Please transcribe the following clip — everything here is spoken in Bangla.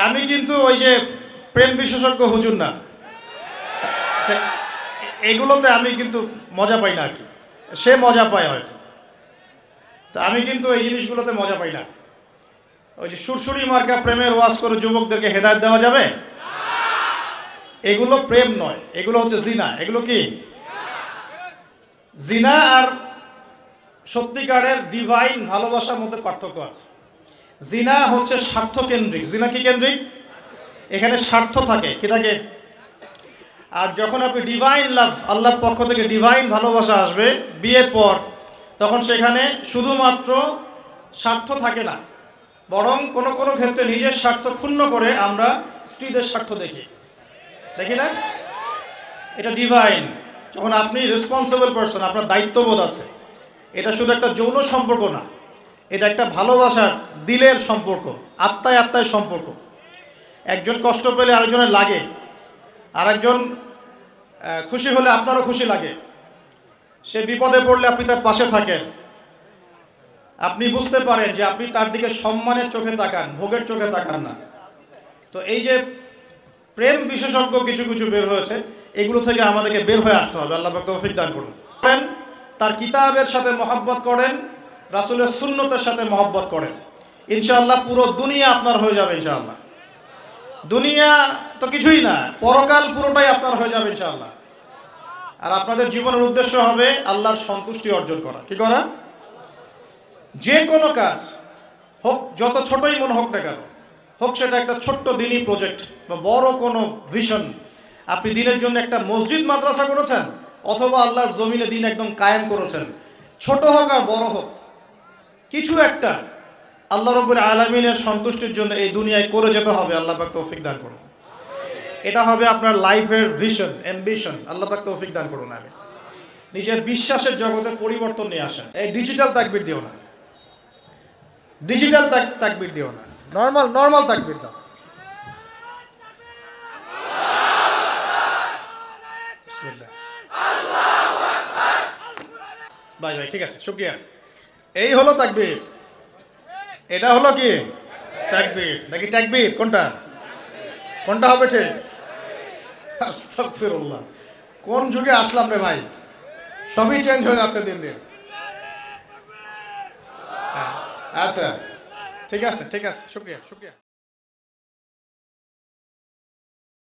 আমি কিন্তু ওই যে প্রেম বিশেষজ্ঞ হুজুর না, এগুলোতে আমি কিন্তু মজা পাই না আর কি। সে মজা পায় হয়তো, তো আমি কিন্তু এই জিনিসগুলোতে মজা পাই না। ওই যে সুরসুরি মার্কা প্রেমের ওয়াজ করে যুবকদেরকে হেদায়েত দেওয়া যাবে? এগুলো প্রেম নয়, এগুলো হচ্ছে জিনা। এগুলো কি জিনা আর সত্যিকারের ডিভাইন ভালোবাসার মধ্যে পার্থক্য আছে। জিনা হচ্ছে স্বার্থ কেন্দ্রিক। জিনা কি কেন্দ্রিক? এখানে স্বার্থ থাকে, কি থাকে? আর যখন আপনি ডিভাইন লাভ, আল্লাহর পক্ষ থেকে ডিভাইন ভালোবাসা আসবে বিয়ের পর, তখন সেখানে শুধুমাত্র স্বার্থ থাকে না, বরং কোনো কোনো ক্ষেত্রে নিজের স্বার্থ ক্ষুণ্ণ করে আমরা স্ত্রীদের স্বার্থ দেখি, দেখি না? এটা ডিভাইন। যখন আপনি রেসপন্সিবল পারসন, আপনার দায়িত্ববোধ আছে। এটা শুধু একটা যৌন সম্পর্ক না, এটা একটা ভালোবাসার দিলের সম্পর্ক, আত্মায় আত্মায় সম্পর্ক। একজন কষ্ট পেলে আরেকজনের লাগে, আরেকজন খুশি হলে আপনারও খুশি লাগে। সে বিপদে পড়লে আপনি তার পাশে থাকেন, আপনি বুঝতে পারেন যে আপনি তার দিকে সম্মানের চোখে তাকান, ভোগের চোখে তাকান না। তো এই যে প্রেম বিশেষজ্ঞ কিছু কিছু বের হয়েছে, এগুলো থেকে আমাদেরকে বের হয়ে আসতে হবে। আল্লাহ পাক তৌফিক দান করুন। তার কিতাবের সাথে মহব্বত করেন, রাসূলের সুন্নতের সাথে মহব্বত করেন, ইনশাআল্লাহ পুরো দুনিয়া আপনার হয়ে যাবে। ইনশাআল্লাহ দুনিয়া তো কিছুই না, পরকাল পুরোটাই আপনার হয়ে যাবে ইনশাআল্লাহ। আর আপনাদের জীবনের উদ্দেশ্য হবে আল্লাহর সন্তুষ্টি অর্জন করা। কি করা? যে কোনো কাজ হোক, যত ছোটই মনে হোক না কেন, হোক সেটা একটা ছোট্ট দিনই প্রজেক্ট বা বড় কোনো ভিশন। আপনি দিনের জন্য একটা মসজিদ মাদ্রাসা করেছেন, অথবা আল্লাহর জমিনে দিন একদম কায়েম করেছেন, ছোট হোক আর বড় হোক, কিছু একটা আল্লাহ রাব্বুল আলামিনের সন্তুষ্টির জন্য এই দুনিয়ায় করে যেতে হবে। আল্লাহ পাক তৌফিক দান করুন। এটা হবে আপনার লাইফের ভিশন, অ্যাম্বিশন। আল্লাহ পাক তৌফিক দান করুন। আমি নিজের বিশ্বাসের জগতে পরিবর্তন নিয়ে আসেন। এই ডিজিটাল তাকবীর দিও না, ডিজিটাল তাকবীর দিও না, নরমাল নরমাল তাকবীর দাও। বিসমিল্লাহ। ভাই ভাই ঠিক আছে, শুকরিয়া। এই হলো তাকবীর। এটা হলো কি তাকবীর নাকি তাকবীর? কোনটা কোনটা হবে ঠিক? আস্তাগফিরুল্লাহ। কোন যুগে আসলাম রে ভাই, সবই চেঞ্জ হয়ে যাচ্ছে দিন দিন। আচ্ছা ঠিক আছে, ঠিক আছে, শুকরিয়া শুকরিয়া।